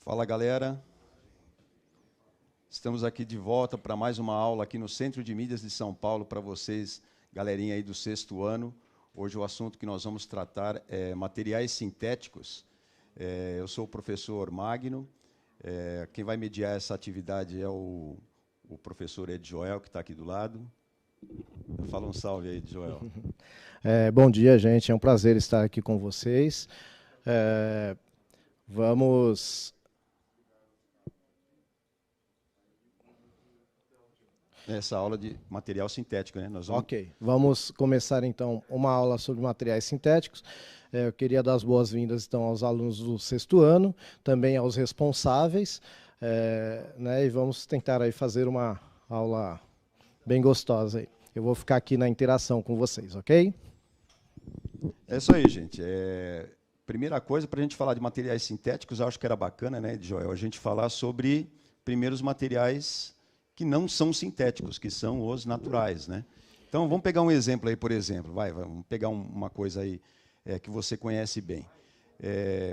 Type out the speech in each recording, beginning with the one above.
Fala, galera. Estamos aqui de volta para mais uma aula aqui no Centro de Mídias de São Paulo para vocês, galerinha aí do 6º ano. Hoje o assunto que nós vamos tratar é materiais sintéticos. Eu sou o professor Magno. Quem vai mediar essa atividade é o professor Ed Joel, que está aqui do lado. Fala um salve aí, Joel. Bom dia, gente. É um prazer estar aqui com vocês. Vamos... Essa aula de material sintético, né? Ok, vamos começar então uma aula sobre materiais sintéticos. Eu queria dar as boas-vindas então aos alunos do 6º ano, também aos responsáveis, né? E vamos tentar aí fazer uma aula bem gostosa aí. Eu vou ficar aqui na interação com vocês, ok? É isso aí, gente. Primeira coisa, para a gente falar de materiais sintéticos, eu acho que era bacana, né, Joel, a gente falar sobre primeiros materiais que não são sintéticos, que são os naturais, né? Então, vamos pegar um exemplo aí, por exemplo. Vamos pegar uma coisa aí que você conhece bem.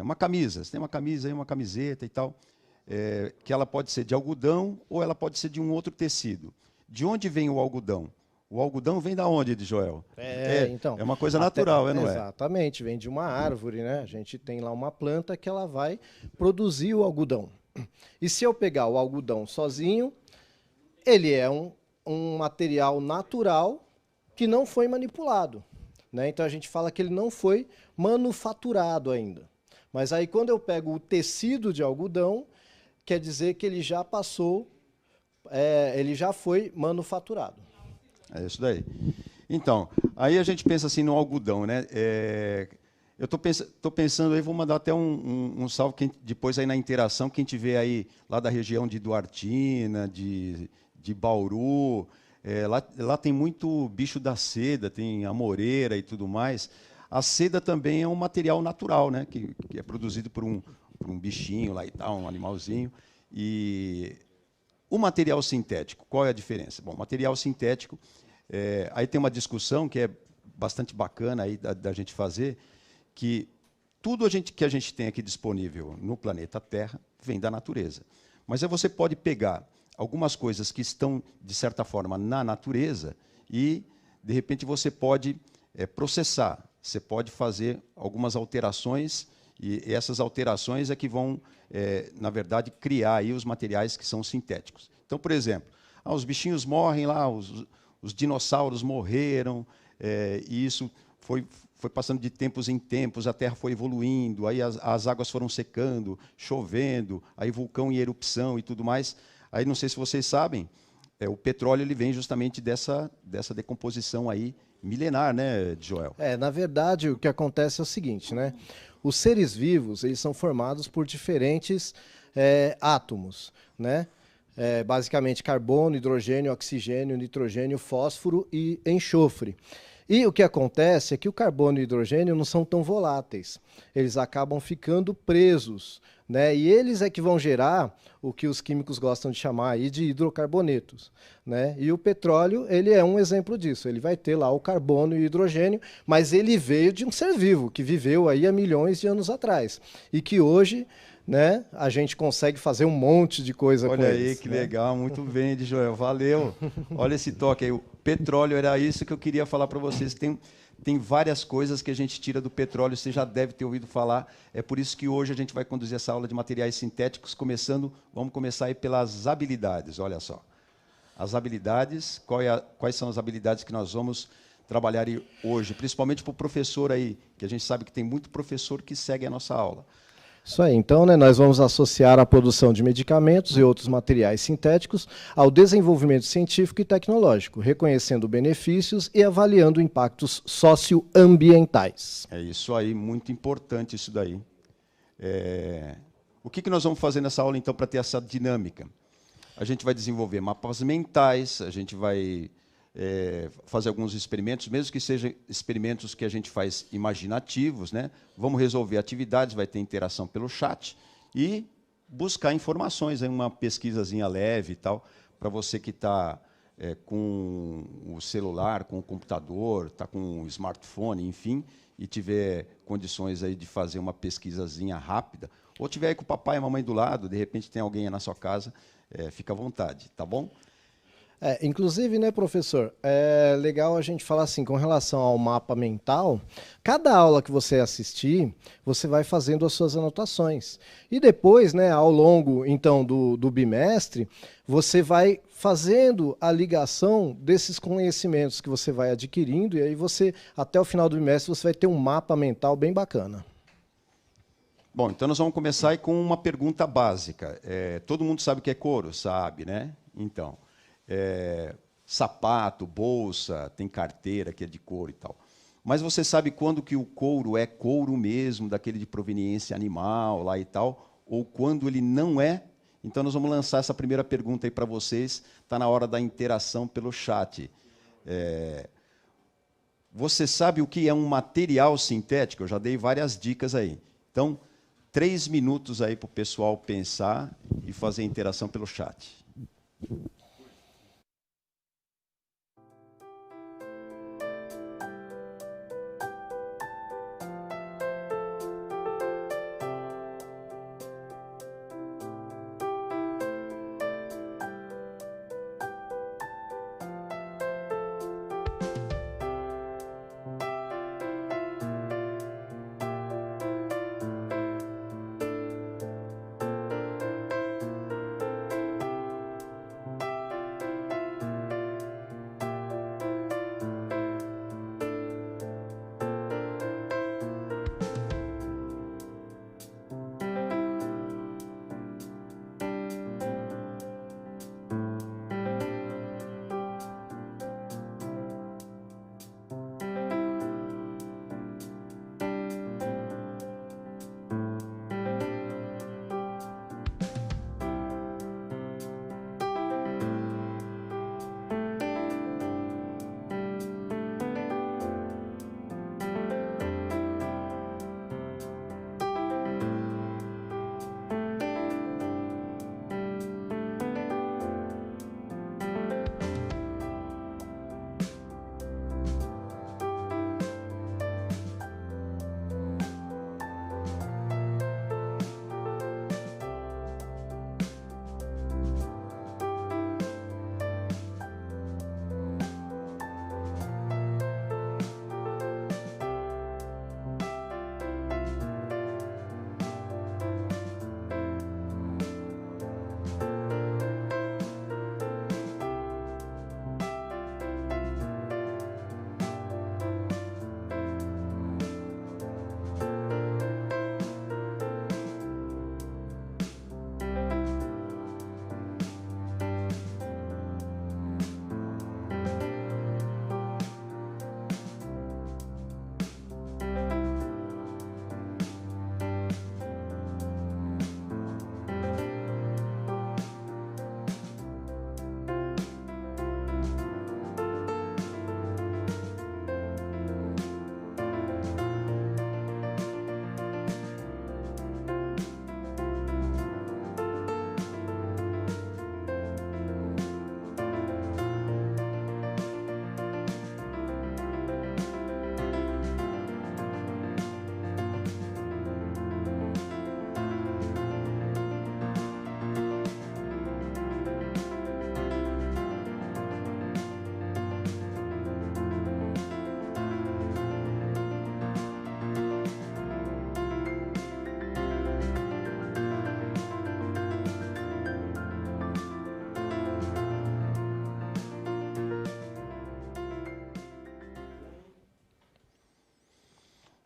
Uma camisa. Você tem uma camisa aí, uma camiseta e tal, que ela pode ser de algodão ou ela pode ser de um outro tecido. De onde vem o algodão? O algodão vem da onde, Joel? Então, é uma coisa natural, não é? Exatamente, vem de uma árvore, né? A gente tem lá uma planta que ela vai produzir o algodão. E se eu pegar o algodão sozinho, ele é um material natural que não foi manipulado, né? Então a gente fala que ele não foi manufaturado ainda. Mas aí quando eu pego o tecido de algodão, quer dizer que ele já passou, ele já foi manufaturado. É isso daí. Então, aí a gente pensa assim no algodão, né? Eu estou pensando aí, vou mandar até um salve depois aí na interação, quem tiver aí lá da região de Duartina, de Bauru, lá tem muito bicho da seda, tem amoreira e tudo mais. A seda também é um material natural, né? Que é produzido por um bichinho lá e tal, um animalzinho. E o material sintético, qual é a diferença? Bom, material sintético, aí tem uma discussão que é bastante bacana aí da gente fazer, que tudo que a gente tem aqui disponível no planeta Terra vem da natureza. Mas aí você pode pegar algumas coisas que estão, de certa forma, na natureza e, de repente, você pode processar, você pode fazer algumas alterações e essas alterações é que vão, na verdade, criar aí os materiais que são sintéticos. Então, por exemplo, os bichinhos morrem lá, os dinossauros morreram, e isso foi passando de tempos em tempos, a Terra foi evoluindo, aí as águas foram secando, chovendo, aí vulcão em erupção e tudo mais. Aí, não sei se vocês sabem, o petróleo ele vem justamente dessa decomposição aí milenar, né, Joel? Na verdade, o que acontece é o seguinte, né? Os seres vivos, eles são formados por diferentes átomos, né? Basicamente carbono, hidrogênio, oxigênio, nitrogênio, fósforo e enxofre. E o que acontece é que o carbono e o hidrogênio não são tão voláteis. Eles acabam ficando presos, né? E eles é que vão gerar o que os químicos gostam de chamar aí de hidrocarbonetos, né? E o petróleo, ele é um exemplo disso. Ele vai ter lá o carbono e o hidrogênio, mas ele veio de um ser vivo, que viveu aí há milhões de anos atrás. E que hoje, né, a gente consegue fazer um monte de coisa com eles. Olha aí, que legal, muito bem, Joel, valeu. Olha esse toque aí, o petróleo, era isso que eu queria falar para vocês. Tem várias coisas que a gente tira do petróleo, você já deve ter ouvido falar. É por isso que hoje a gente vai conduzir essa aula de materiais sintéticos, vamos começar aí pelas habilidades, olha só. As habilidades, quais são as habilidades que nós vamos trabalhar hoje, principalmente para o professor aí, que a gente sabe que tem muito professor que segue a nossa aula. Isso aí, então, né, nós vamos associar a produção de medicamentos e outros materiais sintéticos ao desenvolvimento científico e tecnológico, reconhecendo benefícios e avaliando impactos socioambientais. É isso aí, muito importante isso daí. O que nós vamos fazer nessa aula, então, para ter essa dinâmica? A gente vai desenvolver mapas mentais, a gente vai fazer alguns experimentos, mesmo que sejam experimentos que a gente faz imaginativos, né? Vamos resolver atividades, vai ter interação pelo chat e buscar informações, uma pesquisazinha leve e tal, para você que está com o celular, com o computador, está com o smartphone, enfim, e tiver condições aí de fazer uma pesquisazinha rápida, ou tiver aí com o papai e a mamãe do lado, de repente tem alguém aí na sua casa, fica à vontade, tá bom? Inclusive, né, professor, é legal a gente falar assim, com relação ao mapa mental, cada aula que você assistir, você vai fazendo as suas anotações. E depois, né, ao longo, então, do bimestre, você vai fazendo a ligação desses conhecimentos que você vai adquirindo, e aí você, até o final do bimestre, você vai ter um mapa mental bem bacana. Bom, então nós vamos começar aí com uma pergunta básica. Todo mundo sabe o que é couro? Sabe, né? Então... sapato, bolsa, tem carteira que é de couro e tal. Mas você sabe quando que o couro é couro mesmo, daquele de proveniência animal lá e tal, ou quando ele não é? Então nós vamos lançar essa primeira pergunta aí para vocês, está na hora da interação pelo chat. Você sabe o que é um material sintético? Eu já dei várias dicas aí. Então, 3 minutos aí para o pessoal pensar e fazer a interação pelo chat.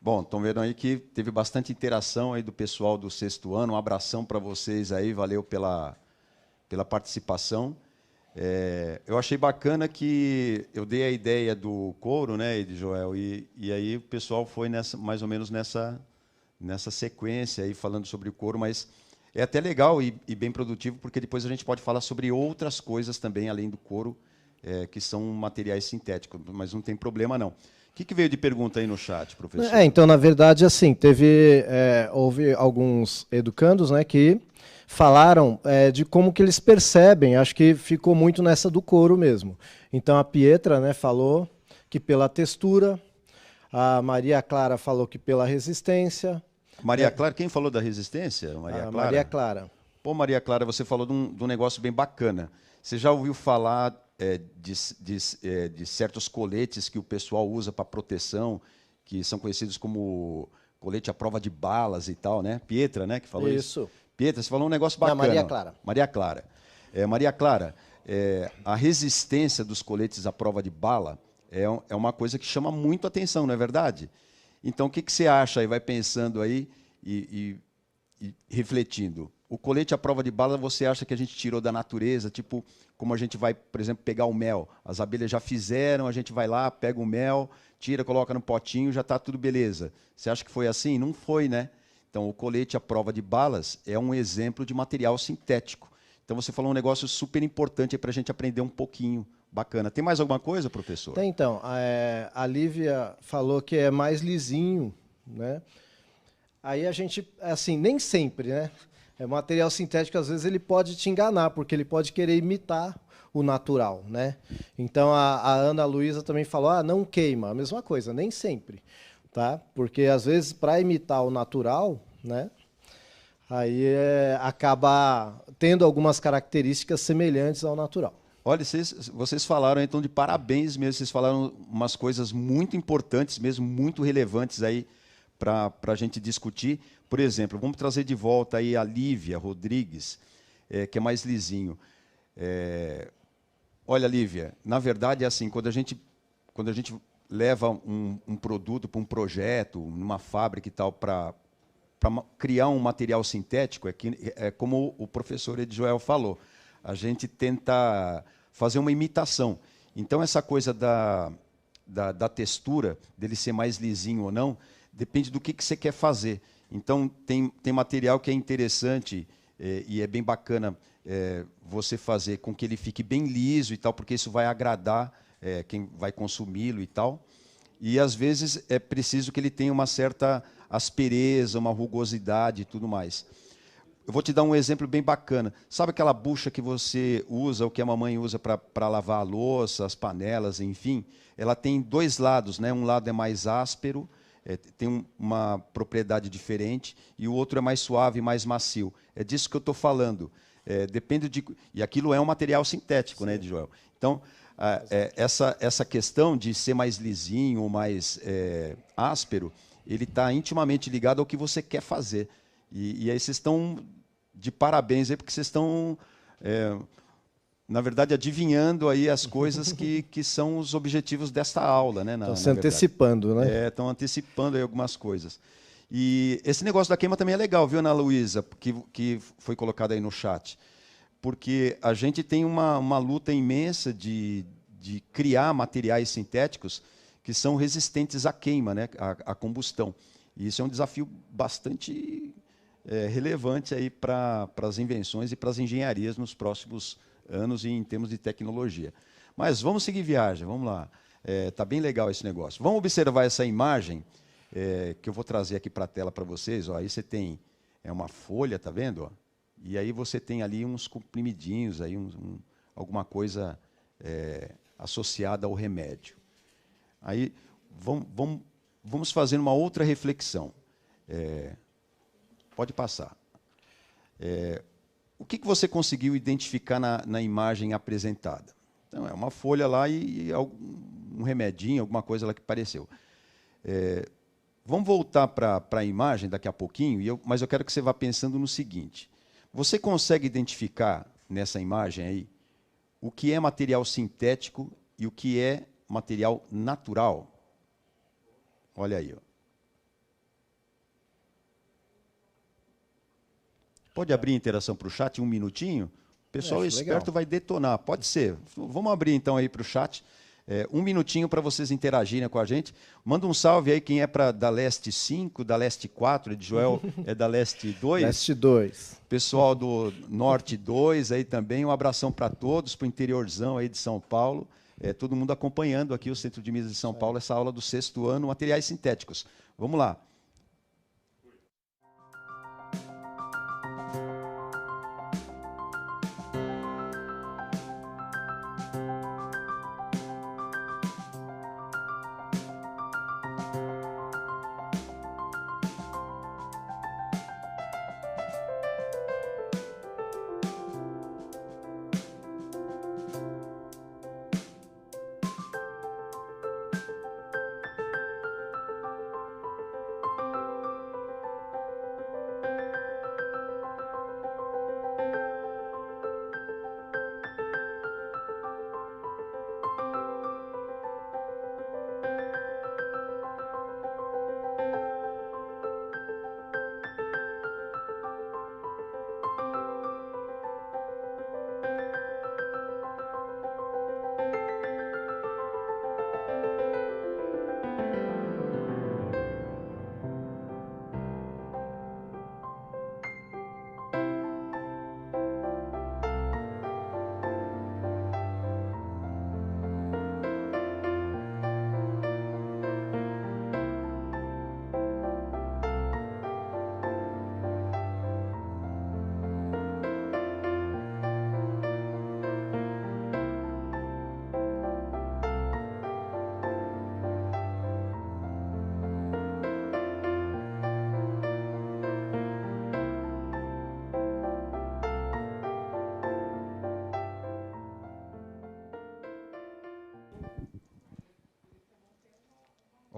Bom, estão vendo aí que teve bastante interação aí do pessoal do 6º ano. Um abração para vocês aí, valeu pela participação. Eu achei bacana que eu dei a ideia do couro, né, Joel, e aí o pessoal foi mais ou menos nessa sequência aí, falando sobre o couro, mas é até legal e bem produtivo, porque depois a gente pode falar sobre outras coisas também, além do couro, que são materiais sintéticos, mas não tem problema não. O que veio de pergunta aí no chat, professor? Então, na verdade, assim, houve alguns educandos, né, que falaram de como que eles percebem, acho que ficou muito nessa do couro mesmo. Então a Pietra, né, falou que pela textura, a Maria Clara falou que pela resistência. Maria Clara, quem falou da resistência? Maria Clara? Maria Clara. Pô, Maria Clara, você falou de um negócio bem bacana. Você já ouviu falar de certos coletes que o pessoal usa para proteção, que são conhecidos como colete à prova de balas e tal, né? Pietra, né, que falou isso? Pietra, você falou um negócio bacana. Maria Clara. Maria Clara. Maria Clara, a resistência dos coletes à prova de bala é uma coisa que chama muito atenção, não é verdade? Então, o que você acha aí? Vai pensando aí e refletindo. O colete à prova de bala, você acha que a gente tirou da natureza? Tipo, como a gente vai, por exemplo, pegar o mel. As abelhas já fizeram, a gente vai lá, pega o mel, tira, coloca no potinho, já está tudo beleza. Você acha que foi assim? Não foi, né? Então, o colete à prova de balas é um exemplo de material sintético. Então, você falou um negócio super importante para a gente aprender um pouquinho. Bacana. Tem mais alguma coisa, professor? Tem, então. A Lívia falou que é mais lisinho, né? Aí a gente, assim, nem sempre, né? Material sintético, às vezes, ele pode te enganar, porque ele pode querer imitar o natural, né? Então, a Ana Luísa também falou, não queima. A mesma coisa, nem sempre, tá? Porque, às vezes, para imitar o natural, né? Aí acaba tendo algumas características semelhantes ao natural. Olha, vocês falaram, então, de parabéns mesmo. Vocês falaram umas coisas muito importantes mesmo, muito relevantes aí para a gente discutir. Por exemplo, vamos trazer de volta aí a Lívia Rodrigues, que é mais lisinho. Olha, Lívia, na verdade é assim, quando a gente leva um produto para um projeto, numa fábrica e tal, para criar um material sintético, é como o professor Edjoel falou, a gente tenta fazer uma imitação. Então, essa coisa da textura, dele ser mais lisinho ou não, depende do que você quer fazer. Então, tem material que é interessante e é bem bacana você fazer com que ele fique bem liso e tal, porque isso vai agradar quem vai consumi-lo e tal. E, às vezes, é preciso que ele tenha uma certa aspereza, uma rugosidade e tudo mais. Eu vou te dar um exemplo bem bacana. Sabe aquela bucha que você usa, ou que a mamãe usa para lavar a louça, as panelas, enfim? Ela tem dois lados, né? Um lado é mais áspero, tem uma propriedade diferente, e o outro é mais suave, mais macio. É disso que eu estou falando. Depende de... E aquilo é um material sintético, né, Joel? Então, essa questão de ser mais lisinho ou mais áspero, ele está intimamente ligado ao que você quer fazer. E aí vocês estão de parabéns aí, porque vocês estão, na verdade, adivinhando aí as coisas que são os objetivos desta aula, né? Estão se antecipando, né? Estão antecipando aí algumas coisas. E esse negócio da queima também é legal, viu, Ana Luísa, que foi colocado aí no chat. Porque a gente tem uma luta imensa de criar materiais sintéticos que são resistentes à queima, né? À combustão. E isso é um desafio bastante relevante aí para as invenções e para as engenharias nos próximos anos e em termos de tecnologia. Mas vamos seguir viagem, vamos lá. Tá bem legal esse negócio. Vamos observar essa imagem que eu vou trazer aqui para a tela para vocês. Ó. Aí você tem uma folha, tá vendo? Ó? E aí você tem ali uns comprimidinhos, aí alguma coisa associada ao remédio. Aí vamos fazer uma outra reflexão. Pode passar. O que você conseguiu identificar na imagem apresentada? Então, é uma folha lá e um remedinho, alguma coisa lá que pareceu. Vamos voltar para a imagem daqui a pouquinho, mas eu quero que você vá pensando no seguinte. Você consegue identificar nessa imagem aí o que é material sintético e o que é material natural? Olha aí, ó. Pode abrir a interação para o chat um minutinho? O pessoal esperto legal. Vai detonar. Pode ser. Vamos abrir então aí para o chat. Um minutinho para vocês interagirem com a gente. Manda um salve aí quem é da Leste 5, da Leste 4, de Joel é da Leste 2. Leste 2. Pessoal do Norte 2 aí também. Um abração para todos, para o interiorzão aí de São Paulo. Todo mundo acompanhando aqui o Centro de Mídias de São Paulo, essa aula do 6º ano, materiais sintéticos. Vamos lá.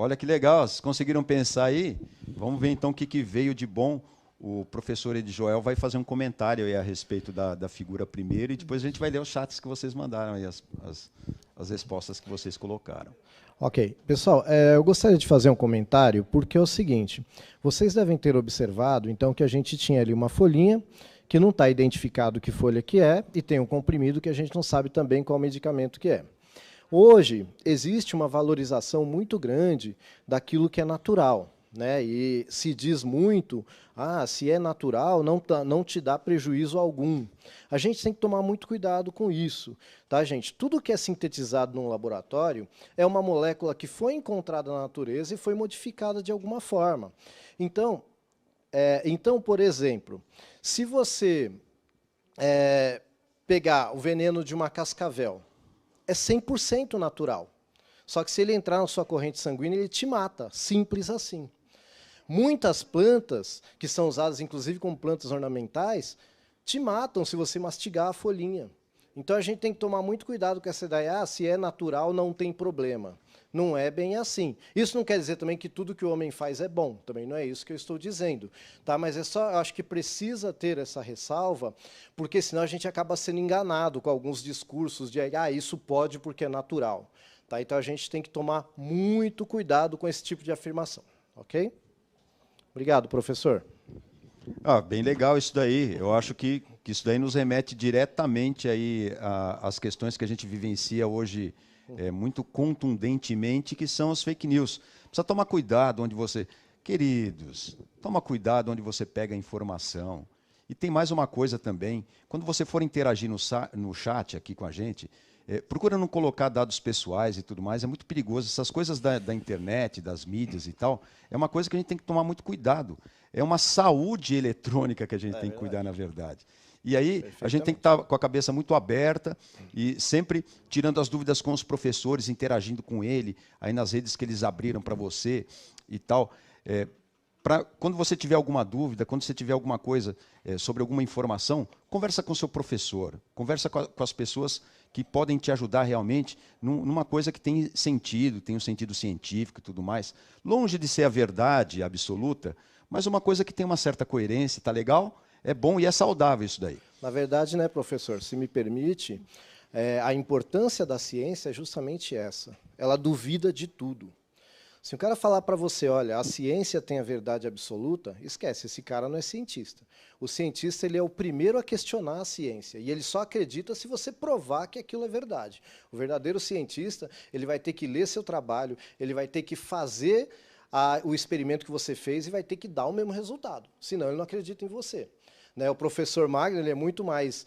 Olha que legal, vocês conseguiram pensar aí? Vamos ver então o que veio de bom. O professor Edjoel vai fazer um comentário aí a respeito da figura primeiro e depois a gente vai ler os chats que vocês mandaram aí, as respostas que vocês colocaram. Ok. Pessoal, eu gostaria de fazer um comentário, porque é o seguinte, vocês devem ter observado, então, que a gente tinha ali uma folhinha, que não está identificado que folha que é, e tem um comprimido que a gente não sabe também qual medicamento que é. Hoje, existe uma valorização muito grande daquilo que é natural, né? E se diz muito, se é natural, não te dá prejuízo algum. A gente tem que tomar muito cuidado com isso, tá, gente? Tudo que é sintetizado num laboratório é uma molécula que foi encontrada na natureza e foi modificada de alguma forma. Então, por exemplo, se você pegar o veneno de uma cascavel, é 100% natural. Só que se ele entrar na sua corrente sanguínea, ele te mata. Simples assim. Muitas plantas, que são usadas inclusive como plantas ornamentais, te matam se você mastigar a folhinha. Então a gente tem que tomar muito cuidado com essa ideia, se é natural não tem problema. Não é bem assim. Isso não quer dizer também que tudo que o homem faz é bom, também não é isso que eu estou dizendo. Tá? Mas eu acho que precisa ter essa ressalva, porque senão a gente acaba sendo enganado com alguns discursos de isso pode porque é natural. Tá? Então a gente tem que tomar muito cuidado com esse tipo de afirmação. Ok? Obrigado, professor. Bem legal isso daí. Eu acho que isso daí nos remete diretamente aí às questões que a gente vivencia hoje muito contundentemente, que são as fake news. Precisa tomar cuidado onde você... Queridos, toma cuidado onde você pega a informação. E tem mais uma coisa também. Quando você for interagir no chat aqui com a gente, procura não colocar dados pessoais e tudo mais, é muito perigoso. Essas coisas da internet, das mídias e tal, é uma coisa que a gente tem que tomar muito cuidado. É uma saúde eletrônica que a gente tem que cuidar, na verdade. E aí a gente tem que estar com a cabeça muito aberta e sempre tirando as dúvidas com os professores, interagindo com ele, aí nas redes que eles abriram para você e tal. Quando você tiver alguma dúvida, quando você tiver alguma coisa sobre alguma informação, conversa com o seu professor, conversa com as pessoas que podem te ajudar realmente numa coisa que tem um sentido científico e tudo mais. Longe de ser a verdade absoluta, mas uma coisa que tem uma certa coerência, tá legal? É bom e é saudável isso daí. Na verdade, né, professor, se me permite, a importância da ciência é justamente essa. Ela duvida de tudo. Se o cara falar para você, olha, a ciência tem a verdade absoluta, esquece, esse cara não é cientista. O cientista ele é o primeiro a questionar a ciência, e ele só acredita se você provar que aquilo é verdade. O verdadeiro cientista, ele vai ter que ler seu trabalho, ele vai ter que fazer o experimento que você fez e vai ter que dar o mesmo resultado, senão ele não acredita em você. Né? O professor Magno ele é muito mais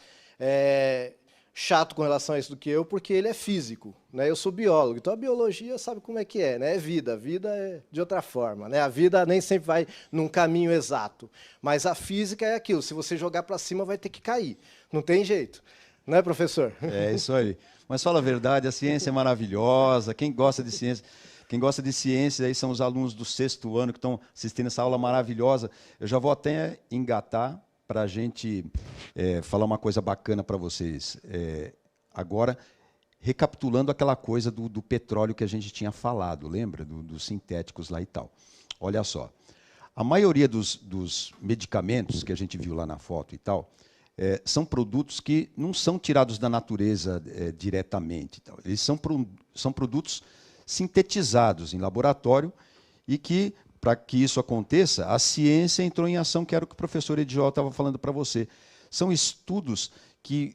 chato com relação a isso do que eu, porque ele é físico, né? Eu sou biólogo, então a biologia sabe como é que é, né? É vida, a vida é de outra forma, né? A vida nem sempre vai num caminho exato, mas a física é aquilo, se você jogar para cima vai ter que cair, não tem jeito, né, professor? É isso aí. Mas fala a verdade, a ciência é maravilhosa, quem gosta de ciência aí são os alunos do 6º ano que estão assistindo essa aula maravilhosa. Eu já vou até engatar para a gente falar uma coisa bacana para vocês. Agora, recapitulando aquela coisa do petróleo que a gente tinha falado, lembra? Dos sintéticos lá e tal. Olha só, a maioria dos medicamentos que a gente viu lá na foto e tal, são produtos que não são tirados da natureza diretamente. Tal. Eles são produtos sintetizados em laboratório e que, para que isso aconteça, a ciência entrou em ação, que era o que o professor Edjoel estava falando para você. São estudos que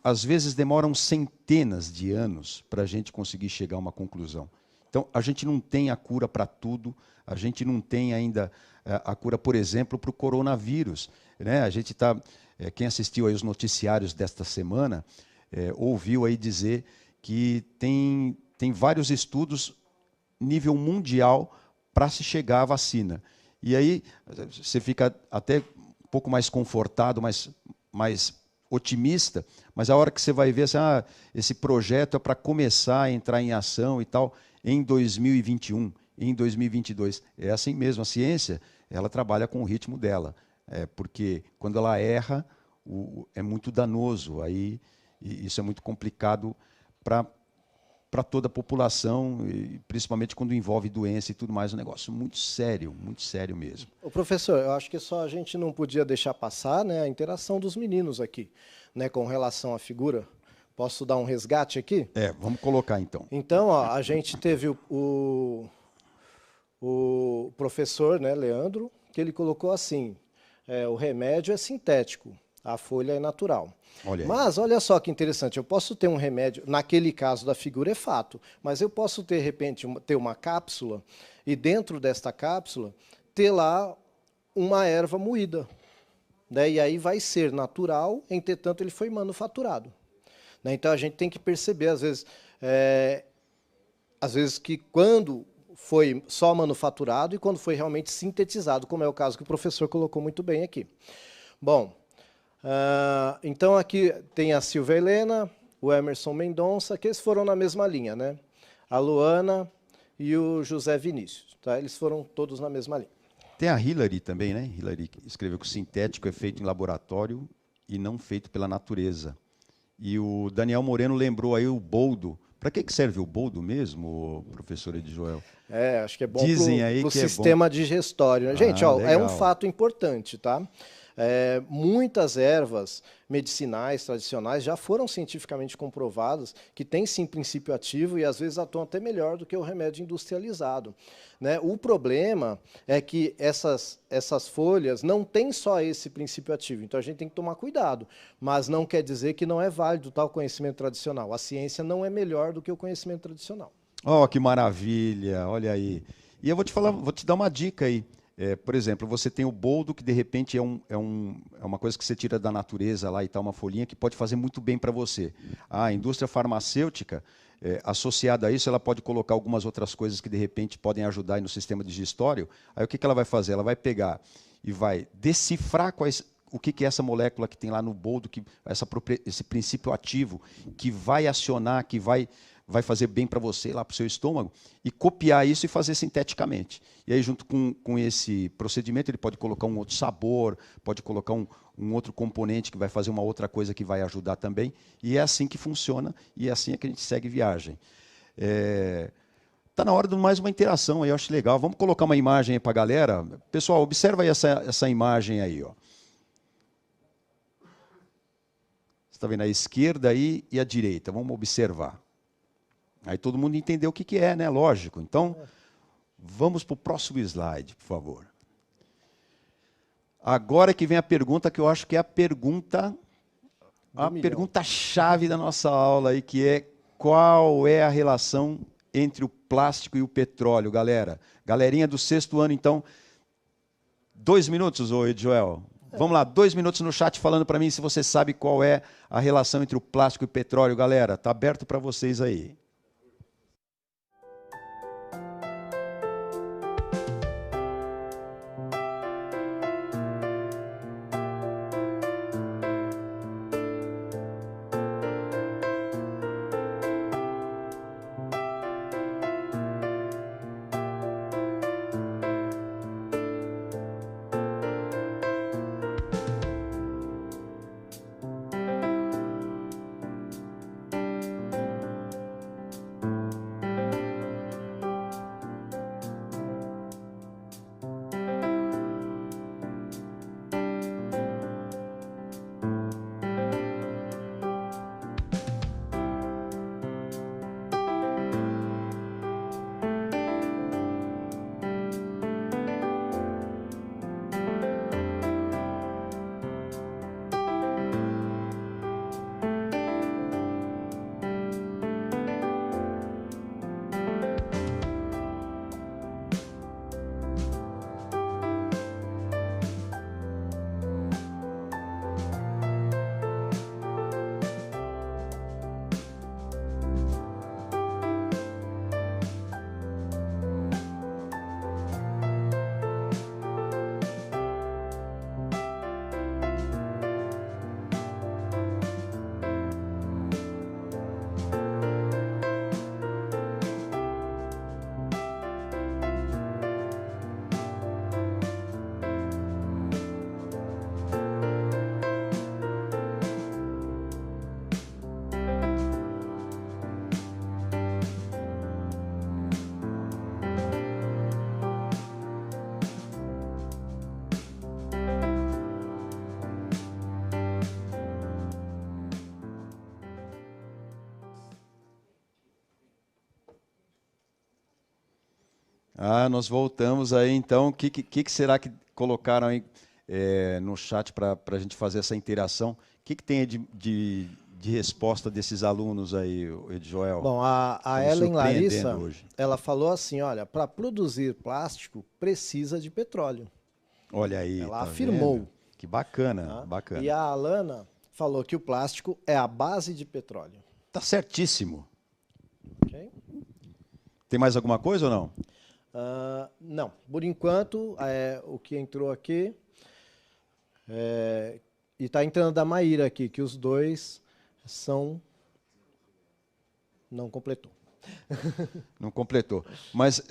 às vezes demoram centenas de anos para a gente conseguir chegar a uma conclusão. Então, a gente não tem a cura para tudo, a gente não tem ainda a cura, por exemplo, para o coronavírus. Né? A gente está... quem assistiu aí os noticiários desta semana ouviu aí dizer que tem vários estudos nível mundial para se chegar à vacina. E aí você fica até um pouco mais confortado, mais otimista, mas a hora que você vai ver assim, esse projeto é para começar a entrar em ação e tal em 2021, em 2022. É assim mesmo, a ciência ela trabalha com o ritmo dela, porque quando ela erra, é muito danoso, aí isso é muito complicado para para toda a população, e principalmente quando envolve doença e tudo mais, um negócio muito sério mesmo. O professor, eu acho que só a gente não podia deixar passar, né, a interação dos meninos aqui, né, com relação à figura. Posso dar um resgate aqui? Vamos colocar então. Então, ó, a gente teve o professor, né, Leandro, que ele colocou assim, o remédio é sintético, a folha é natural. Mas olha só que interessante, eu posso ter um remédio, naquele caso da figura é fato, mas eu posso ter, de repente, ter uma cápsula e dentro desta cápsula ter lá uma erva moída. Né? E aí vai ser natural, entretanto ele foi manufaturado. Né? Então a gente tem que perceber, às vezes que quando foi só manufaturado e quando foi realmente sintetizado, como é o caso que o professor colocou muito bem aqui. Bom, então aqui tem a Silvia Helena, o Emerson Mendonça, que eles foram na mesma linha, né? A Luana e o José Vinícius, tá? Eles foram todos na mesma linha. Tem a Hillary também, né? Hillary escreveu que o sintético é feito em laboratório e não feito pela natureza. E o Daniel Moreno lembrou aí o boldo. Para que serve o boldo mesmo, professor Edjoel? Acho que é bom para o sistema digestório. Né? Gente, ó, é um fato importante, tá? Muitas ervas medicinais tradicionais já foram cientificamente comprovadas que têm sim princípio ativo e às vezes atuam até melhor do que o remédio industrializado. Né? O problema é que essas folhas não têm só esse princípio ativo, então a gente tem que tomar cuidado, mas não quer dizer que não é válido tal conhecimento tradicional. A ciência não é melhor do que o conhecimento tradicional. Oh, que maravilha, olha aí. E eu vou te dar uma dica aí. Por exemplo, você tem o boldo, que de repente é uma coisa que você tira da natureza lá e tal, uma folhinha que pode fazer muito bem para você. A indústria farmacêutica, associada a isso, ela pode colocar algumas outras coisas que de repente podem ajudar aí no sistema digestório. Aí o que ela vai fazer? Ela vai pegar e vai decifrar o que é essa molécula que tem lá no boldo, esse princípio ativo que vai acionar, que vai fazer bem para você, lá para o seu estômago, e copiar isso e fazer sinteticamente. E aí, junto com esse procedimento, ele pode colocar um outro sabor, pode colocar um outro componente que vai fazer uma outra coisa que vai ajudar também. E é assim que funciona, e é assim que a gente segue viagem. Está na hora de mais uma interação, aí eu acho legal. Vamos colocar uma imagem aí para a galera. Pessoal, observa aí essa imagem aí. Ó. Você está vendo a esquerda aí e a direita. Vamos observar. Aí todo mundo entendeu o que é, né? Lógico. Então, vamos para o próximo slide, por favor. Agora que vem a pergunta que eu acho que é a pergunta-chave da nossa aula aí, que é qual é a relação entre o plástico e o petróleo, galera? Galerinha do 6º ano, então, 2 minutos, ô Edjoel. Vamos lá, 2 minutos no chat falando para mim se você sabe qual é a relação entre o plástico e o petróleo, galera. Está aberto para vocês aí. Ah, nós voltamos aí, então. O que será que colocaram aí no chat para a gente fazer essa interação? O que tem de resposta desses alunos aí, Edjoel? Bom, a Estão me Ellen surpreendendo Larissa, hoje. ela falou assim, olha, para produzir plástico precisa de petróleo. Olha aí, Ela tá vendo? afirmou. Que bacana, Tá? E bacana. a Alana falou que o plástico é a base de petróleo. Tá certíssimo. Ok? Tem mais alguma coisa ou não? Não, por enquanto, o que entrou aqui, e está entrando da Maíra aqui, que os dois são... Não completou. Não completou. Mas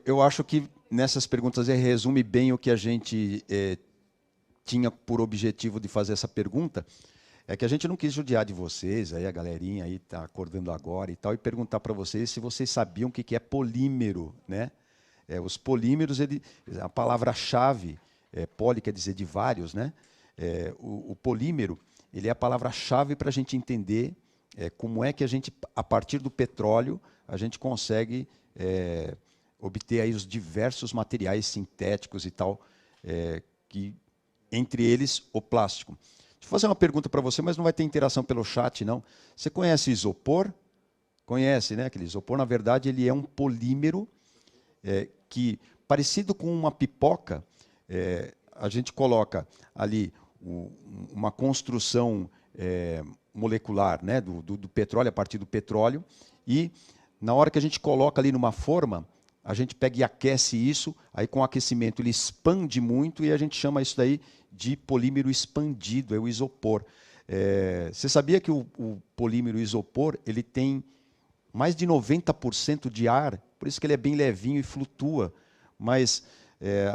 eu acho que nessas perguntas resume bem o que a gente tinha por objetivo de fazer essa pergunta. É que a gente não quis judiar de vocês, aí a galerinha aí está acordando agora e tal, e perguntar para vocês se vocês sabiam o que é polímero, né? Os polímeros, a palavra-chave, poli quer dizer de vários, né? O polímero, ele é a palavra-chave para a gente entender como é que a gente, a partir do petróleo, a gente consegue obter aí os diversos materiais sintéticos e tal, que, entre eles o plástico. Deixa eu fazer uma pergunta para você, mas não vai ter interação pelo chat, não. Você conhece isopor? Conhece, né? Aquele isopor, na verdade, ele é um polímero que, parecido com uma pipoca, a gente coloca ali uma construção molecular, né? do petróleo, a partir do petróleo, e na hora que a gente coloca ali numa forma, a gente pega e aquece isso, aí com o aquecimento ele expande muito e a gente chama isso daí de polímero expandido, é o isopor. Você sabia que o polímero isopor ele tem mais de 90% de ar, por isso que ele é bem levinho e flutua, mas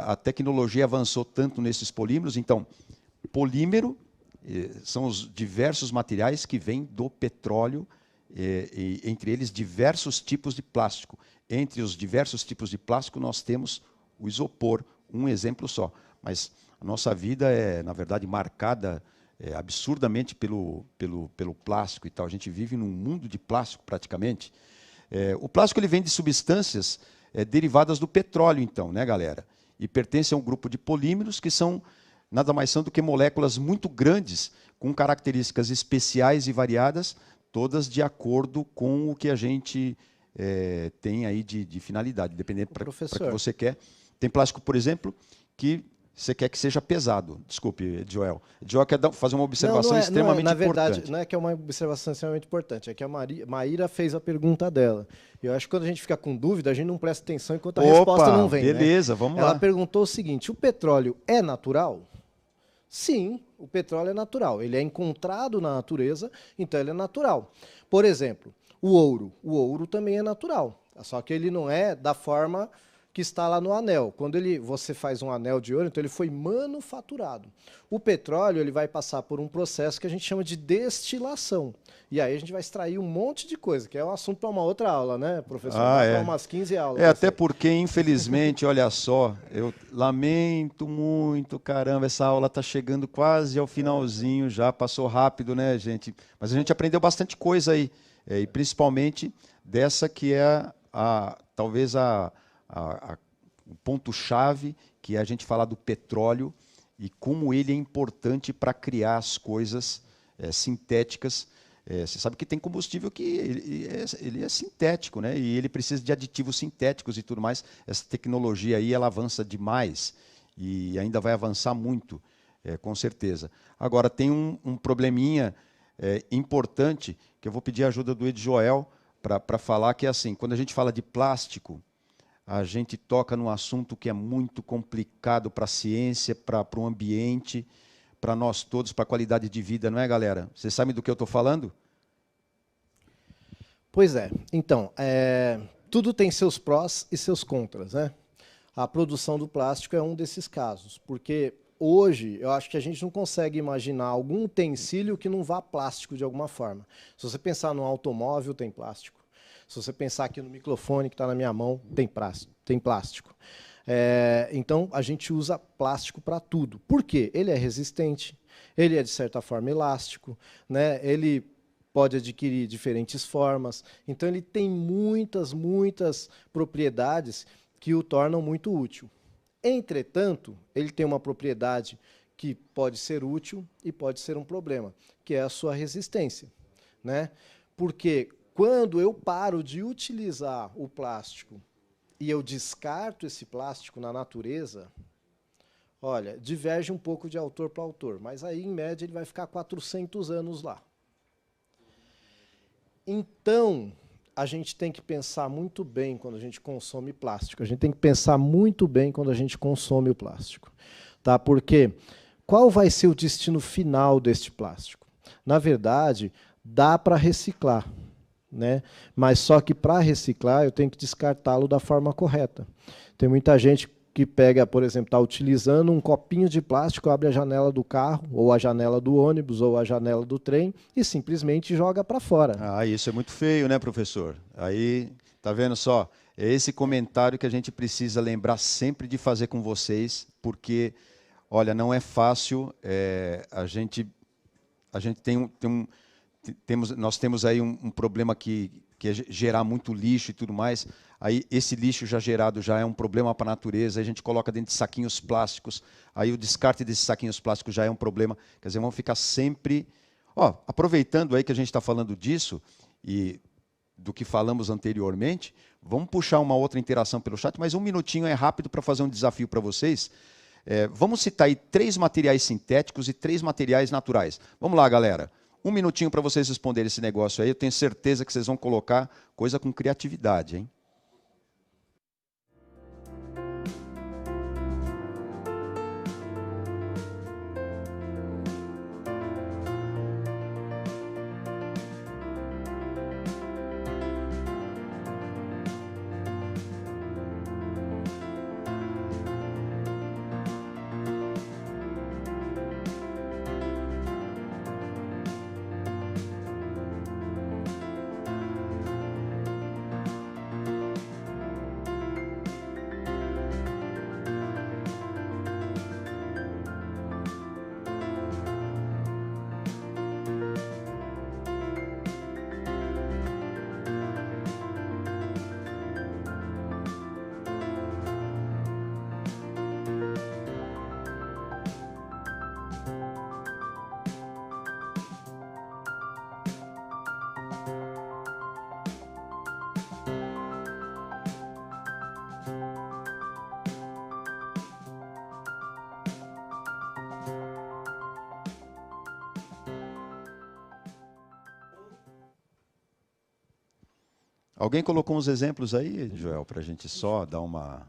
a tecnologia avançou tanto nesses polímeros, então, polímero são os diversos materiais que vêm do petróleo, e entre eles diversos tipos de plástico. Entre os diversos tipos de plástico, nós temos o isopor, um exemplo só. Mas a nossa vida é, na verdade, marcada absurdamente pelo plástico e tal. A gente vive num mundo de plástico, praticamente. O plástico ele vem de substâncias derivadas do petróleo, então, né, galera? E pertence a um grupo de polímeros que são nada mais são do que moléculas muito grandes, com características especiais e variadas, todas de acordo com o que a gente tem aí de finalidade, dependendo para que você quer. Tem plástico, por exemplo, que você quer que seja pesado. Desculpe, Joel. Joel quer fazer uma observação extremamente na verdade, importante. não é que é uma observação extremamente importante, é que a Maíra fez a pergunta dela. E eu acho que quando a gente fica com dúvida, a gente não presta atenção enquanto a resposta não vem. Beleza, né? Vamos lá. Ela perguntou o seguinte: o petróleo é natural? Sim, o petróleo é natural. Ele é encontrado na natureza, então ele é natural. Por exemplo, o ouro. O ouro também é natural, só que ele não é da forma que está lá no anel. Quando você faz um anel de ouro, então ele foi manufaturado. O petróleo ele vai passar por um processo que a gente chama de destilação. E aí a gente vai extrair um monte de coisa, que é um assunto para uma outra aula, né, professor? Para umas 15 aulas. Até porque, infelizmente, olha só, eu lamento muito, caramba, essa aula está chegando quase ao finalzinho já, passou rápido, né, gente? Mas a gente aprendeu bastante coisa aí, e principalmente dessa que é talvez o ponto-chave, que é a gente falar do petróleo e como ele é importante para criar as coisas sintéticas. Você sabe que tem combustível que ele é sintético, né? E ele precisa de aditivos sintéticos e tudo mais. Essa tecnologia aí ela avança demais e ainda vai avançar muito, com certeza. Agora, tem um probleminha importante que eu vou pedir a ajuda do Edjoel para falar, que é assim, quando a gente fala de plástico, a gente toca num assunto que é muito complicado para a ciência, para o ambiente, para nós todos, para a qualidade de vida, não é, galera? Vocês sabem do que eu estou falando? Pois é. Então, tudo tem seus prós e seus contras, né? A produção do plástico é um desses casos, porque hoje eu acho que a gente não consegue imaginar algum utensílio que não vá plástico de alguma forma. Se você pensar no automóvel, tem plástico. Se você pensar aqui no microfone que está na minha mão, tem plástico. Então, a gente usa plástico para tudo. Por quê? Ele é resistente, ele é, de certa forma, elástico, né? Ele pode adquirir diferentes formas. Então, ele tem muitas propriedades que o tornam muito útil. Entretanto, ele tem uma propriedade que pode ser útil e pode ser um problema, que é a sua resistência, né? Porque quando eu paro de utilizar o plástico e eu descarto esse plástico na natureza, olha, diverge um pouco de autor para autor, mas aí, em média, ele vai ficar 400 anos lá. Então, a gente tem que pensar muito bem quando a gente consome plástico. A gente tem que pensar muito bem quando a gente consome o plástico. Tá? Porque qual vai ser o destino final deste plástico? Na verdade, dá para reciclar, né? Mas só que para reciclar eu tenho que descartá-lo da forma correta. Tem muita gente que pega, por exemplo, está utilizando um copinho de plástico, abre a janela do carro, ou a janela do ônibus, ou a janela do trem, e simplesmente joga para fora. Ah, isso é muito feio, né, professor? Aí, tá vendo só? É esse comentário que a gente precisa lembrar sempre de fazer com vocês, porque, olha, não é fácil, a gente nós temos aí um problema que é gerar muito lixo e tudo mais. Aí esse lixo já gerado já é um problema para a natureza, a gente coloca dentro de saquinhos plásticos, aí o descarte desses saquinhos plásticos já é um problema. Quer dizer, vamos ficar sempre... Ó, aproveitando aí que a gente está falando disso e do que falamos anteriormente, vamos puxar uma outra interação pelo chat, mas um minutinho é rápido para fazer um desafio para vocês. Vamos citar aí 3 materiais sintéticos e 3 materiais naturais. Vamos lá, galera. Um minutinho para vocês responderem esse negócio aí. Eu tenho certeza que vocês vão colocar coisa com criatividade, hein? Alguém colocou uns exemplos aí, Joel, para a gente só dar uma...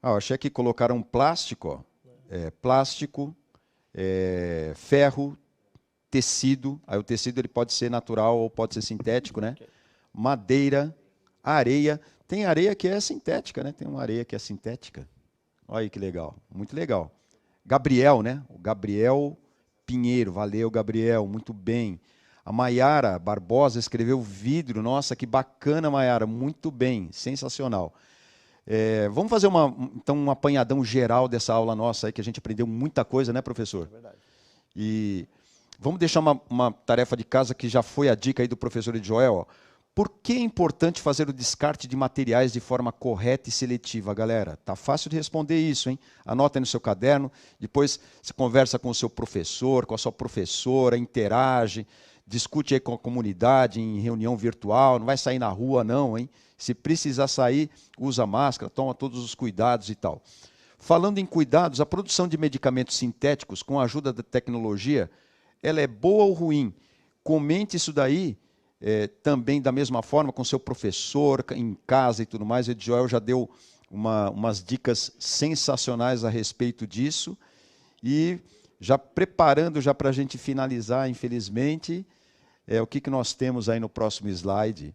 Eu achei que colocaram plástico, ó. Plástico, ferro, tecido. Aí o tecido ele pode ser natural ou pode ser sintético, né? Madeira, areia. Tem areia que é sintética, né? Tem uma areia que é sintética. Olha aí que legal, muito legal. Gabriel, né? O Gabriel Pinheiro, valeu, Gabriel, muito bem. A Maiara Barbosa escreveu vidro, nossa, que bacana, Maiara, muito bem, sensacional. Vamos fazer então um apanhadão geral dessa aula nossa aí, que a gente aprendeu muita coisa, né, professor? É verdade. E vamos deixar uma tarefa de casa que já foi a dica aí do professor Joel, ó. Por que é importante fazer o descarte de materiais de forma correta e seletiva, galera? Tá fácil de responder isso, hein? Anota aí no seu caderno, depois você conversa com o seu professor, com a sua professora, interage, discute aí com a comunidade em reunião virtual, não vai sair na rua não, hein? Se precisar sair, usa máscara, toma todos os cuidados e tal. Falando em cuidados, a produção de medicamentos sintéticos com a ajuda da tecnologia, ela é boa ou ruim? Comente isso daí. Também da mesma forma com seu professor, em casa e tudo mais. O Joel já deu umas dicas sensacionais a respeito disso. E já preparando já para a gente finalizar, infelizmente, o que nós temos aí no próximo slide.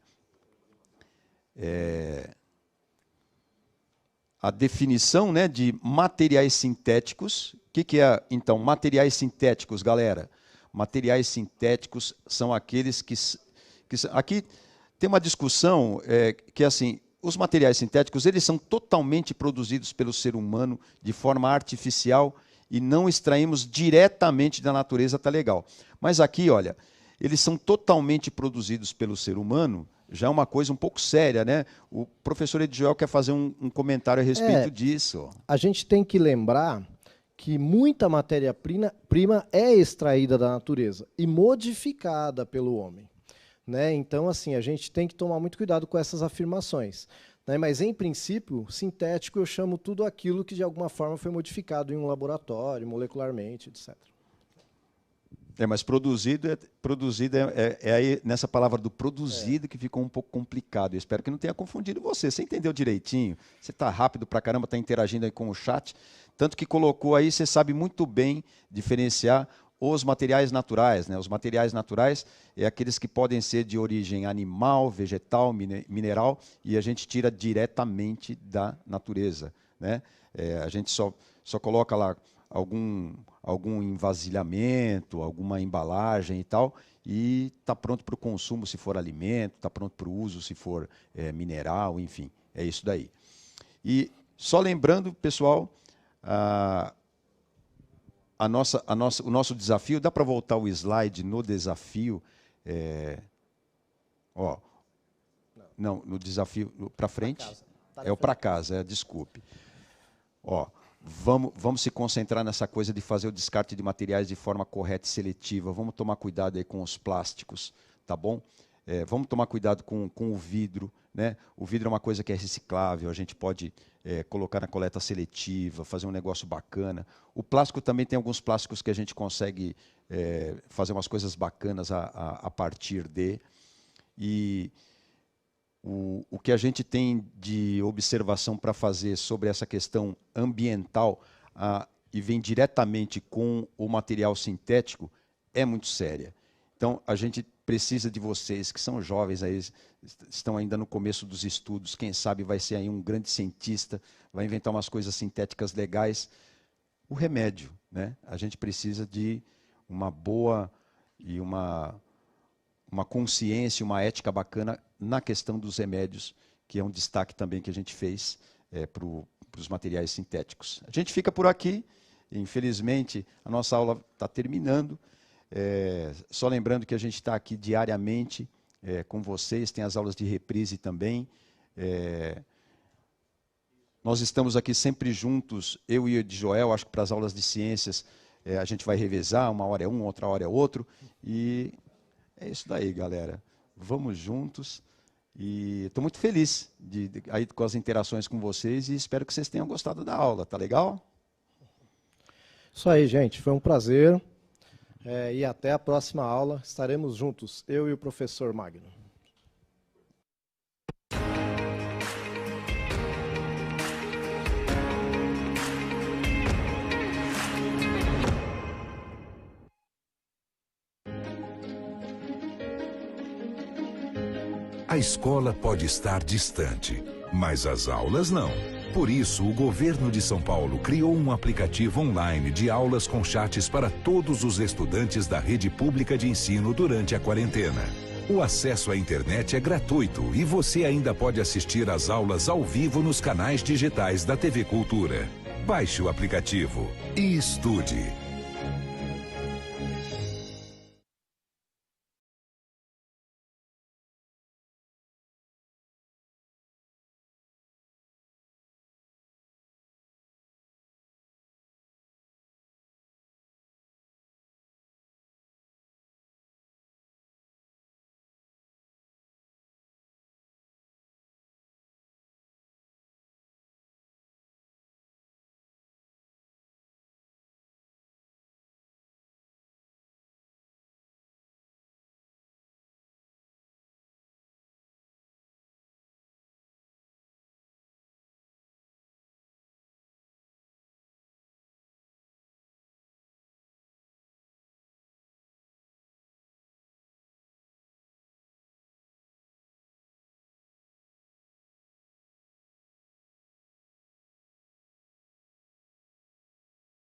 A definição, né, de materiais sintéticos. O que é, então, materiais sintéticos, galera? Materiais sintéticos são aqueles que aqui tem uma discussão que assim, os materiais sintéticos eles são totalmente produzidos pelo ser humano de forma artificial e não extraímos diretamente da natureza, tá legal. Mas aqui, olha, eles são totalmente produzidos pelo ser humano, já é uma coisa um pouco séria, né? O professor Edjoel quer fazer um comentário a respeito disso. A gente tem que lembrar que muita matéria-prima é extraída da natureza e modificada pelo homem, né? Então, assim, a gente tem que tomar muito cuidado com essas afirmações, né? Mas, em princípio, sintético eu chamo tudo aquilo que, de alguma forma, foi modificado em um laboratório, molecularmente, etc. Mas produzido é aí nessa palavra do produzido que ficou um pouco complicado. Eu espero que não tenha confundido você. Você entendeu direitinho? Você está rápido pra caramba, está interagindo aí com o chat. Tanto que colocou aí, você sabe muito bem diferenciar os materiais naturais, né? Os materiais naturais é aqueles que podem ser de origem animal, vegetal, mineral, e a gente tira diretamente da natureza, né? A gente só coloca lá algum envasilhamento, alguma embalagem e tal, e está pronto para o consumo se for alimento, está pronto para o uso se for mineral, enfim, é isso daí. E só lembrando, pessoal, o nosso desafio, dá para voltar o slide no desafio, não, no desafio, para frente, é o para casa, desculpe. Vamos se concentrar nessa coisa de fazer o descarte de materiais de forma correta e seletiva. Vamos tomar cuidado aí com os plásticos, tá bom? Vamos tomar cuidado com o vidro, né? O vidro é uma coisa que é reciclável, a gente pode colocar na coleta seletiva, fazer um negócio bacana. O plástico também tem alguns plásticos que a gente consegue fazer umas coisas bacanas a partir de. E o que a gente tem de observação para fazer sobre essa questão ambiental e vem diretamente com o material sintético é muito séria. Então, a gente precisa de vocês, que são jovens, aí, estão ainda no começo dos estudos, quem sabe vai ser aí um grande cientista, vai inventar umas coisas sintéticas legais. O remédio, né? A gente precisa de uma boa e uma consciência, uma ética bacana na questão dos remédios, que é um destaque também que a gente fez para os materiais sintéticos. A gente fica por aqui, infelizmente a nossa aula está terminando, só lembrando que a gente está aqui diariamente com vocês, tem as aulas de reprise também, nós estamos aqui sempre juntos, eu e o Edjoel, acho que para as aulas de ciências a gente vai revezar, uma hora é um, outra hora é outro, e é isso daí, galera. Vamos juntos. E estou muito feliz aí com as interações com vocês e espero que vocês tenham gostado da aula. Tá legal? Isso aí, gente. Foi um prazer. E até a próxima aula. Estaremos juntos, eu e o professor Magno. A escola pode estar distante, mas as aulas não. Por isso, o governo de São Paulo criou um aplicativo online de aulas com chats para todos os estudantes da rede pública de ensino durante a quarentena. O acesso à internet é gratuito e você ainda pode assistir às aulas ao vivo nos canais digitais da TV Cultura. Baixe o aplicativo e estude.